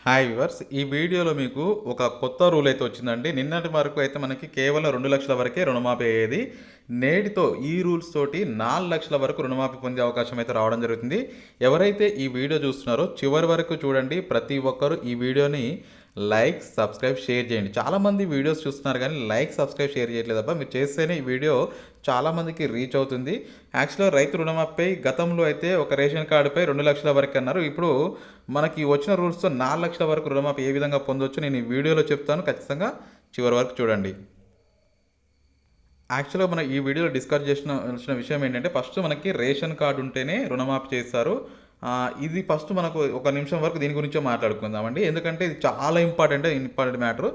Hi viewers. ఈ వీడియోలో మీకు ఒక కొత్త రూల్ అయితే వచ్చిందండి. నిన్నటి వరకు అయితే మనకి కేవలం 2,00,000 వరకే రుణమాఫీ అయ్యేది. నేటితో ఈ రూల్స్ తోటి 4,00,000 వరకు రుణమాఫీ పొందే అవకాశం అయితే రావడం జరుగుతుంది. ఎవరైతే ఈ వీడియో చూస్తున్నారో చివరి వరకు చూడండి. ప్రతి ఒక్కరు ఈ వీడియోని లైక్, సబ్స్క్రైబ్, షేర్ చేయండి. చాలామంది వీడియోస్ చూస్తున్నారు కానీ లైక్, సబ్స్క్రైబ్, షేర్ చేయట్లేదబ్బా. మీరు చేస్తేనే ఈ వీడియో చాలామందికి రీచ్ అవుతుంది. యాక్చువల్‌గా రైతు రుణమాఫీపై గతంలో అయితే ఒక రేషన్ కార్డుపై 2,00,000 వరకు అన్నారు. ఇప్పుడు మనకి వచ్చిన రూల్స్‌తో 4,00,000 వరకు రుణమాఫీ ఏ విధంగా పొందొచ్చో నేను ఈ వీడియోలో చెప్తాను. ఖచ్చితంగా చివరి వరకు చూడండి. యాక్చువల్‌గా మనం ఈ వీడియోలో డిస్కస్ చేసిన విషయం ఏంటంటే ఫస్ట్ మనకి రేషన్ కార్డ్ ఉంటేనే రుణమాఫీ చేస్తారు. ఇది ఫస్ట్ మనకు ఒక నిమిషం వరకు దీని గురించే మాట్లాడుకుందామండి. ఎందుకంటే ఇది చాలా ఇంపార్టెంట్ మ్యాటర్.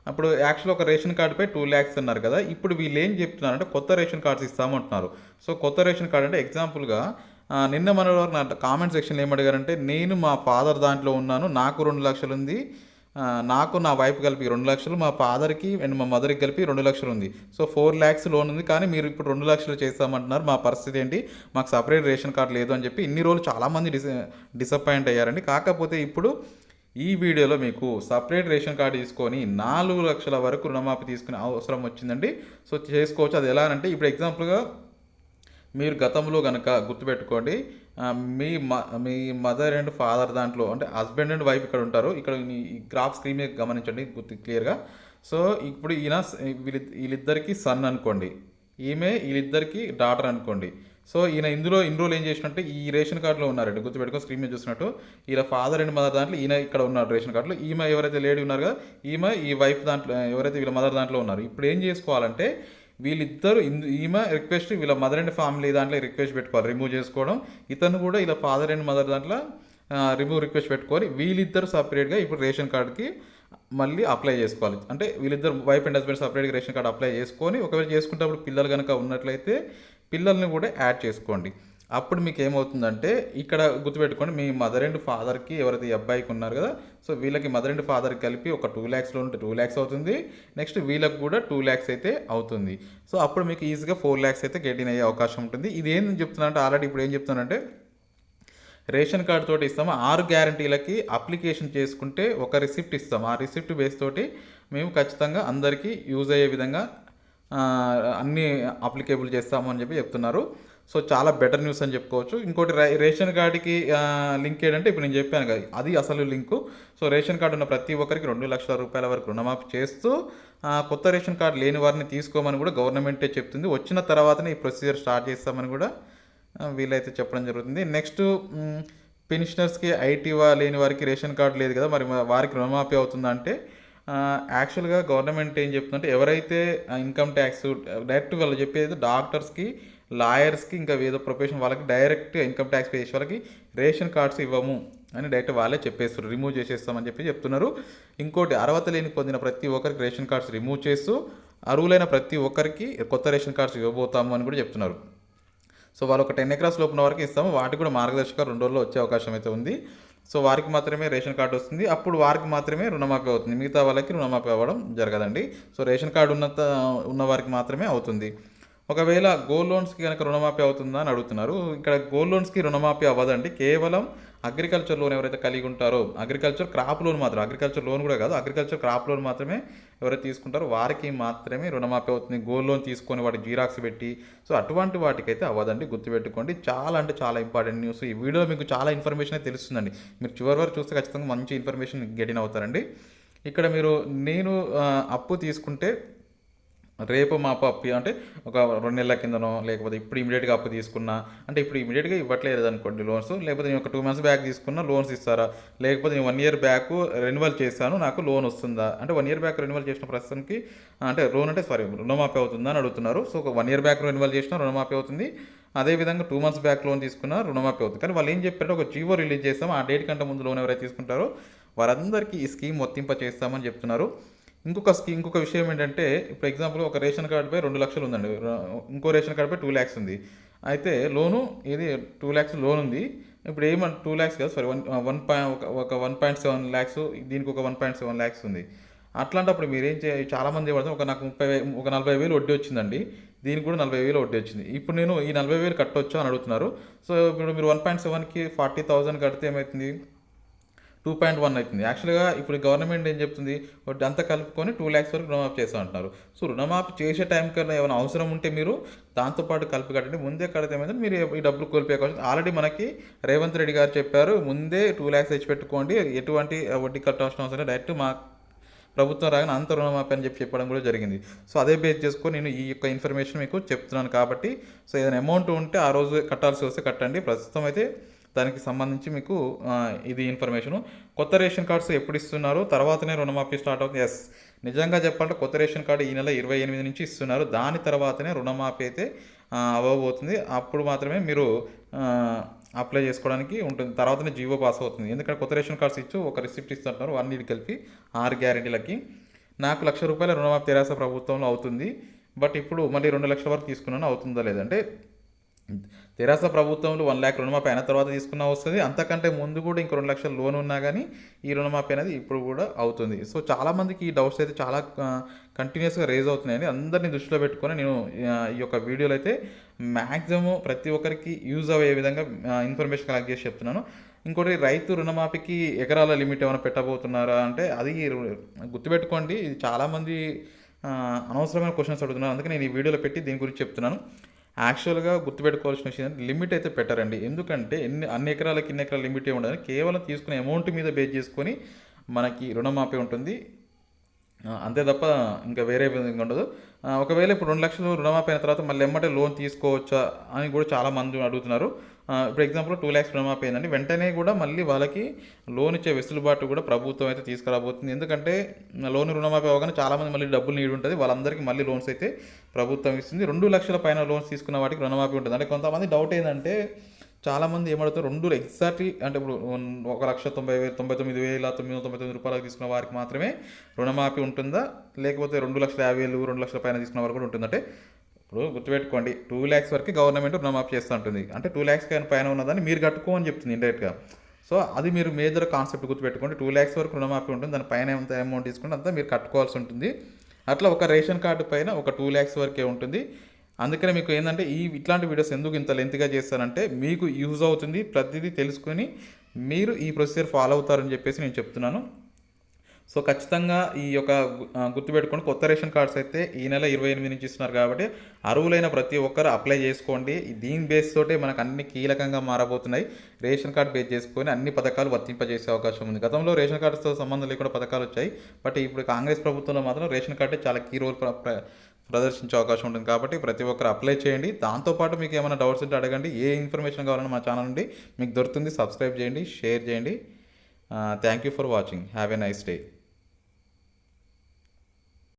అప్పుడు యాక్చువల్‌గా ఒక రేషన్ కార్డ్‌పై 2,00,000 అన్నారు కదా! ఇప్పుడు వీళ్ళు ఏం చెప్తున్నారంటే కొత్త రేషన్ కార్డ్స్ ఇస్తామంటున్నారు. సో, కొత్త రేషన్ కార్డ్ అంటే ఎగ్జాంపుల్‌గా నిన్న మొన్నటి వరకు నా కామెంట్ సెక్షన్‌లో ఏమడిగారంటే, నేను మా ఫాదర్ దాంట్లో ఉన్నాను. నాకు 2,00,000 ఉంది. నాకు నా వైఫ్ కలిపి 2,00,000, మా ఫాదర్‌కి అండ్ మా మదర్‌కి కలిపి 2,00,000 ఉంది. సో, 4,00,000 లోన్ ఉంది. కానీ మీరు ఇప్పుడు 2,00,000 చేస్తామంటున్నారు. మా పరిస్థితి ఏంటి? మాకు సెపరేట్ రేషన్ కార్డ్ లేదు అని చెప్పి ఇన్ని రోజులు చాలామంది డిసప్పాయింట్ అయ్యారండి. కాకపోతే ఇప్పుడు ఈ వీడియోలో మీకు సెపరేట్ రేషన్ కార్డ్ తీసుకొని 4,00,000 వరకు రుణమాఫీ తీసుకునే అవసరం వచ్చిందండి. సో, చేసుకోవచ్చు. అది ఎలా అంటే ఇప్పుడు ఎగ్జాంపుల్‌గా మీరు గతంలో గనక గుర్తుపెట్టుకోండి. మీ మదర్ అండ్ ఫాదర్ దాంట్లో అంటే హస్బెండ్ అండ్ వైఫ్ ఇక్కడ ఉంటారు. ఇక్కడ ఈ గ్రాఫ్ స్క్రీన్ మీద గమనించండి క్లియర్‌గా. సో, ఇప్పుడు వీళ్ళిద్దరికీ సన్ అనుకోండి. వీళ్ళిద్దరికీ డాటర్ అనుకోండి. సో, ఈయన ఇందులో ఇన్ని రోజులు ఏం చేసినట్టే ఈ రేషన్ కార్డ్‌లో ఉన్నారండి. గుర్తుపెట్టుకొని స్క్రీన్ మీద చూసినట్టు. ఈయన ఫాదర్ అండ్ మదర్ దాంట్లో ఈయన ఇక్కడ ఉన్నాడు రేషన్ కార్డ్‌లో. ఈమె ఎవరైతే లేడీ ఉన్నారో కదా! ఈ వైఫ్ దాంట్లో ఎవరైతే వీళ్ళ మదర్ దాంట్లో ఉన్నారు. ఇప్పుడు ఏం చేసుకోవాలంటే వీళ్ళిద్దరు ఈమె రిక్వెస్ట్ వీళ్ళ మదర్ అండ్ ఫ్యామిలీ దాంట్లో రిక్వెస్ట్ పెట్టుకోవాలి రిమూవ్ చేసుకోవడం. ఇతను కూడా ఇలా ఫాదర్ అండ్ మదర్ దాంట్లో రిమూవ్ రిక్వెస్ట్ పెట్టుకొని వీళ్ళిద్దరు సపరేట్గా ఇప్పుడు రేషన్ కార్డ్కి మళ్ళీ అప్లై చేసుకోవాలి. అంటే వీళ్ళిద్దరు వైఫ్ అండ్ హస్బెండ్ సపరేట్గా రేషన్ కార్డ్ అప్లై చేసుకొని ఒకవేళ చేసుకునేటప్పుడు పిల్లలు కనుక ఉన్నట్లయితే పిల్లల్ని కూడా యాడ్ చేసుకోండి. అప్పుడు మీకు ఏమవుతుందంటే ఇక్కడ గుర్తుపెట్టుకోండి, మీ మదర్ అండ్ ఫాదర్కి ఎవరైతే ఈ అబ్బాయికి ఉన్నారు కదా, సో వీళ్ళకి మదర్ అండ్ ఫాదర్కి కలిపి ఒక 2,00,000 ఉంటే 2,00,000 అవుతుంది. నెక్స్ట్ వీళ్ళకి కూడా 2,00,000 అయితే అవుతుంది. సో అప్పుడు మీకు ఈజీగా 4,00,000 అయితే గెయిన్ అయ్యే అవకాశం ఉంటుంది. ఇది ఏం చెప్తున్నానంటే ఆల్రెడీ ఇప్పుడు ఏం చెప్తున్నానంటే రేషన్ కార్డు తోటి ఇస్తాము. 6 గ్యారంటీలకి అప్లికేషన్ చేసుకుంటే ఒక రిసిప్ట్ ఇస్తాం. ఆ రిసిప్ట్ బేస్ తోటి మేము ఖచ్చితంగా అందరికీ యూజ్ అయ్యే విధంగా అన్నీ అప్లికేబుల్ చేస్తాము అని చెప్పి చెప్తున్నారు. సో, చాలా బెటర్ న్యూస్ అని చెప్పుకోవచ్చు. ఇంకోటి రేషన్ కార్డుకి లింక్ ఏంటంటే ఇప్పుడు నేను చెప్పాను కదా, అది అసలు లింకు. సో, రేషన్ కార్డు ఉన్న ప్రతి ఒక్కరికి 2,00,000 రూపాయల వరకు రుణమాఫీ చేస్తూ కొత్త రేషన్ కార్డు లేని వారిని తీసుకోమని కూడా గవర్నమెంటే చెప్తుంది. వచ్చిన తర్వాతనే ఈ ప్రొసీజర్ స్టార్ట్ చేస్తామని కూడా వీళ్ళైతే చెప్పడం జరుగుతుంది. నెక్స్ట్ పెన్షనర్స్కి ఐటీవా లేని వారికి రేషన్ కార్డు లేదు కదా, మరి వారికి రుణమాఫీ అవుతుందా అంటే యాక్చువల్గా గవర్నమెంట్ ఏం చెప్తుందంటే ఎవరైతే ఇన్కమ్ ట్యాక్స్ డైరెక్ట్ వాళ్ళు చెప్పేది డాక్టర్స్కి, లాయర్స్కి, ఇంకా ఏదో ప్రొఫెషన్ వాళ్ళకి డైరెక్ట్ ఇన్కమ్ ట్యాక్స్ పే చేసే వాళ్ళకి రేషన్ కార్డ్స్ ఇవ్వము అని డైరెక్ట్ వాళ్ళే చెప్పేస్తారు. రిమూవ్ చేసేస్తామని చెప్పి చెప్తున్నారు. ఇంకోటి అర్హత లేని పొందిన ప్రతి ఒక్కరికి రేషన్ కార్డ్స్ రిమూవ్ చేస్తూ అర్హులైన ప్రతి ఒక్కరికి కొత్త రేషన్ కార్డ్స్ ఇవ్వబోతాము అని కూడా చెప్తున్నారు. సో, వాళ్ళు ఒక 10 ఎకరాస్ లోపున వరకు ఇస్తాము. వాటికి కూడా మార్గదర్శకాలు 2 రోజుల్లో వచ్చే అవకాశం అయితే ఉంది. సో, వారికి మాత్రమే రేషన్ కార్డు వస్తుంది. అప్పుడు వారికి మాత్రమే రుణమాఫీ అవుతుంది. మిగతా వాళ్ళకి రుణమాఫీ అవ్వడం జరగదండి. సో, రేషన్ కార్డు ఉన్న వారికి మాత్రమే అవుతుంది. ఒకవేళ గోల్డ్ లోన్స్కి కనుక రుణమాఫీ అవుతుందా అని అడుగుతున్నారు. ఇక్కడ గోల్డ్ లోన్స్కి రుణమాఫీ అవ్వదండి. కేవలం అగ్రికల్చర్ లోన్ ఎవరైతే కలిగి ఉంటారో అగ్రికల్చర్ క్రాప్ లోన్ మాత్రం, అగ్రికల్చర్ లోన్ కూడా కాదు, అగ్రికల్చర్ క్రాప్ లోన్ మాత్రమే ఎవరైతే తీసుకుంటారో వారికి మాత్రమే రుణమాఫీ అవుతుంది. గోల్డ్ లోన్ తీసుకొని వాటికి జీరాక్స్ పెట్టి సో అటువంటి వాటికైతే అవ్వదండి. గుర్తుపెట్టుకోండి. చాలా అంటే చాలా ఇంపార్టెంట్ న్యూస్. ఈ వీడియో మీకు చాలా ఇన్ఫర్మేషన్ అయితే తెలుస్తుందండి. మీరు చివరి వరకు చూస్తే ఖచ్చితంగా మంచి ఇన్ఫర్మేషన్ గెయిన్ అవుతారండి. ఇక్కడ నేను అప్పు తీసుకుంటే రేపు మాపు అప్పు అంటే ఒక 2 నెలల కిందనో లేకపోతే ఇప్పుడు ఇమీడియట్గా అప్పు తీసుకున్నా అంటే ఇప్పుడు ఇమీడియట్గా ఇవ్వట్లేదు అనుకోండి లోన్స్, లేకపోతే నేను ఒక 2 మంత్స్ బ్యాక్ తీసుకున్నా లోన్స్ ఇస్తారా, లేకపోతే నేను 1 ఇయర్ బ్యాక్ రెన్యువల్ చేశాను నాకు లోన్ వస్తుందా అంటే 1 ఇయర్ బ్యాక్ రెన్యువల్ చేసిన ప్రస్తుతానికి అంటే లోన్ అంటే రుణమాఫీ అవుతుందా అని అడుగుతున్నారు. సో, ఒక 1 ఇయర్ బ్యాక్ రెన్యువల్ చేసినా రుణమాఫీ అవుతుంది. అదేవిధంగా 2 మంత్స్ బ్యాక్ లోన్ తీసుకున్నా రుణమాఫీ అవుతుంది. కానీ వాళ్ళు ఏం చెప్పారంటే ఒక జీవో రిలీజ్ చేస్తాం, ఆ డేట్ కంటే ముందు లోన్ ఎవరైతే తీసుకుంటారో వారందరికీ ఈ స్కీమ్ వర్తింప చేస్తామని చెప్తున్నారు. ఇంకొక విషయం ఏంటంటే ఇప్పుడు ఎగ్జాంపుల్ ఒక రేషన్ కార్డుపై 2,00,000 ఉందండి. ఇంకో రేషన్ కార్డుపై 2,00,000 ఉంది. అయితే లోను ఇది 2,00,000 లోన్ ఉంది. ఇప్పుడు 2,00,000 కాదు సారీ 1.7 ల్యాక్స్, దీనికి ఒక 1.7 ల్యాక్స్ ఉంది. అట్లాంటప్పుడు మీరేం చాలామంది పడతాం నాకు 40,000 వడ్డీ వచ్చిందండి. దీనికి కూడా 40,000 వడ్డీ వచ్చింది. ఇప్పుడు నేను ఈ 40,000 కట్టొచ్చా అని అడుగుతున్నారు. సో, ఇప్పుడు మీరు 1.7కి 40,000 కడితే ఏమవుతుంది? 2.1 అవుతుంది. యాక్చువల్‌గా ఇప్పుడు గవర్నమెంట్ ఏం చెప్తుంది, వడ్డీ అంతా కలుపుకొని 2,00,000 వరకు రుణమాఫీ చేస్తా అంటున్నారు. సో, రుణమాఫీ చేసే టైం కల్లా ఏమైనా అవసరం ఉంటే మీరు దాంతో పాటు కలిపి కట్టండి. ముందే కడితే ఏమైందంటే మీరు ఈ డబ్బులు కోల్పోయే అవకాశం ఆల్రెడీ మనకి రేవంత్ రెడ్డి గారు చెప్పారు. ముందే 2,00,000 తెచ్చిపెట్టుకోండి. ఎటువంటి వడ్డీ కట్టాల్సిన అవసరం లేదు. డైరెక్ట్ మా ప్రభుత్వం రాగానే అంత రుణమాఫీ అని చెప్పడం కూడా జరిగింది. సో, అదే బేస్ చేసుకొని నేను ఈ యొక్క ఇన్ఫర్మేషన్ మీకు చెప్తున్నాను కాబట్టి, సో, ఏదైనా అమౌంట్ ఉంటే ఆ రోజు కట్టాల్సి వస్తే కట్టండి. ప్రస్తుతం అయితే దానికి సంబంధించి మీకు ఇది ఇన్ఫర్మేషను. కొత్త రేషన్ కార్డ్స్ ఎప్పుడు ఇస్తున్నారు? తర్వాతనే రుణమాఫీ స్టార్ట్ అవుతుంది. యెస్. నిజంగా చెప్పాలంటే కొత్త రేషన్ కార్డు ఈ నెల 28 నుంచి ఇస్తున్నారు. దాని తర్వాతనే రుణమాఫీ అయితే అవ్వబోతుంది. అప్పుడు మాత్రమే మీరు అప్లై చేసుకోవడానికి ఉంటుంది. తర్వాతనే జీవో పాస్ అవుతుంది. ఎందుకంటే కొత్త రేషన్ కార్డ్స్ ఇచ్చి ఒక రిసిప్ట్ ఇస్తుంటారు అన్నిటికి కలిపి 6 గ్యారెంటీలకి. నాకు ₹1,00,000 రుణమాఫీ తెరాస ప్రభుత్వంలో అవుతుంది. బట్ ఇప్పుడు మళ్ళీ 2,00,000 వరకు తీసుకున్నాను. అవుతుందా లేదంటే తెరాస ప్రభుత్వంలో 1,00,000 రుణమాఫీ అయిన తర్వాత తీసుకున్నా వస్తుంది. అంతకంటే ముందు కూడా ఇంకో 2,00,000 లోన్ ఉన్నా కానీ ఈ రుణమాఫీ అనేది ఇప్పుడు కూడా అవుతుంది. సో, చాలామందికి ఈ డౌట్స్ అయితే చాలా కంటిన్యూస్గా రేజ్ అవుతున్నాయండి. అందరినీ దృష్టిలో పెట్టుకొని నేను ఈ యొక్క వీడియోలో అయితే మ్యాక్సిమం ప్రతి ఒక్కరికి యూజ్ అయ్యే విధంగా ఇన్ఫర్మేషన్ కలెక్ట్ చేసి చెప్తున్నాను. ఇంకోటి రైతు రుణమాఫీకి ఎకరాల లిమిట్ ఏమైనా పెట్టబోతున్నారా అంటే అది గుర్తుపెట్టుకోండి. ఇది చాలామంది అనవసరమైన క్వశ్చన్స్ అడుగుతున్నారు. అందుకే నేను ఈ వీడియోలో పెట్టి దీని గురించి చెప్తున్నాను. యాక్చువల్‌గా గుర్తుపెట్టుకోవాల్సిన విషయం లిమిట్ అయితే పెట్టరండి. ఎందుకంటే అన్ని ఎకరాలకి ఇన్ని ఎకరాల లిమిట్ ఏమి ఉండదు. కేవలం తీసుకునే అమౌంట్ మీద బేస్ చేసుకొని మనకి రుణమాఫీ ఉంటుంది. అంతే తప్ప ఇంకా వేరే విధంగా ఉండదు. ఒకవేళ ఇప్పుడు 2,00,000 రుణమాఫీ అయిన తర్వాత మళ్ళీ ఎమ్మటే లోన్ తీసుకోవచ్చా అని కూడా చాలామంది అడుగుతున్నారు. ఇప్పుడు ఎగ్జాంపుల్ 2,00,000 రుణమాఫీ అయిందండి. వెంటనే కూడా మళ్ళీ వాళ్ళకి లోన్ ఇచ్చే వెసులుబాటు కూడా ప్రభుత్వం అయితే తీసుకురాబోతుంది. ఎందుకంటే లోన్ రుణమాఫీ అవ్వగానే చాలామంది మళ్ళీ డబ్బులు నీడ్ ఉంటుంది. వాళ్ళందరికీ మళ్ళీ లోన్స్ అయితే ప్రభుత్వం ఇస్తుంది. 2,00,000 పైన లోన్స్ తీసుకున్న వాటికి రుణమాఫీ ఉంటుంది. అంటే కొంతమంది డౌట్ ఏంటంటే చాలామంది ఏమడుగుతారు 2 ఎగ్జాక్ట్లీ అంటే ఇప్పుడు ₹1,90,000 ₹99,999 తీసుకున్న వారికి మాత్రమే రుణమాఫీ ఉంటుందా? లేకపోతే 2,50,000 2,00,000 పైన తీసుకున్న వారు కూడా ఉంటుందంటే ఇప్పుడు గుర్తుపెట్టుకోండి 2,00,000 వరకు గవర్నమెంట్ రుణమాఫీ చేస్తూ ఉంటుంది. అంటే 2,00,000 పైన ఉన్నదాన్ని మీరు కట్టుకోమని చెప్తుంది ఇండైరెక్ట్‌గా. సో, అది మీరు మేజర్ కాన్సెప్ట్ గుర్తుపెట్టుకోండి. 2,00,000 వరకు రుణమాఫీ ఉంటుంది. దాని పైన ఎంత అమౌంట్ తీసుకుంటే అంతా మీరు కట్టుకోవాల్సి ఉంటుంది. అట్లా ఒక రేషన్ కార్డు పైన ఒక 2,00,000 వరకే ఉంటుంది. అందుకనే మీకు ఏంటంటే ఇట్లాంటి వీడియోస్ ఎందుకు ఇంత లెంత్‌గా చేస్తానంటే మీకు యూజ్ అవుతుంది. ప్రతిదీ తెలుసుకొని మీరు ఈ ప్రొసీజర్ ఫాలో అవుతారని చెప్పేసి నేను చెప్తున్నాను. సో, ఖచ్చితంగా ఈ యొక్క గుర్తుపెట్టుకోండి. కొత్త రేషన్ కార్డ్స్ అయితే ఈ నెల 28 నుంచి ఇస్తున్నారు కాబట్టి అర్హులైన ప్రతి ఒక్కరు అప్లై చేసుకోండి. దీని బేస్ తోటే మనకు అన్ని కీలకంగా మారబోతున్నాయి. రేషన్ కార్డ్ బేస్ చేసుకొని అన్ని పథకాలు వర్తింపజేసే అవకాశం ఉంది. గతంలో రేషన్ కార్డ్స్తో సంబంధం లేకుండా పథకాలు వచ్చాయి. బట్ ఇప్పుడు కాంగ్రెస్ ప్రభుత్వంలో మాత్రం రేషన్ కార్డే చాలా కీ రోల్ ప్రదర్శించే అవకాశం ఉంటుంది. కాబట్టి ప్రతి ఒక్కరు అప్లై చేయండి. దాంతోపాటు మీకు ఏమైనా డౌట్స్ ఉంటే అడగండి. ఏ ఇన్ఫర్మేషన్ కావాలన్నా మా ఛానల్ నుండి మీకు దొరుకుతుంది. సబ్స్క్రైబ్ చేయండి, షేర్ చేయండి. Thank you for watching. Have a nice day.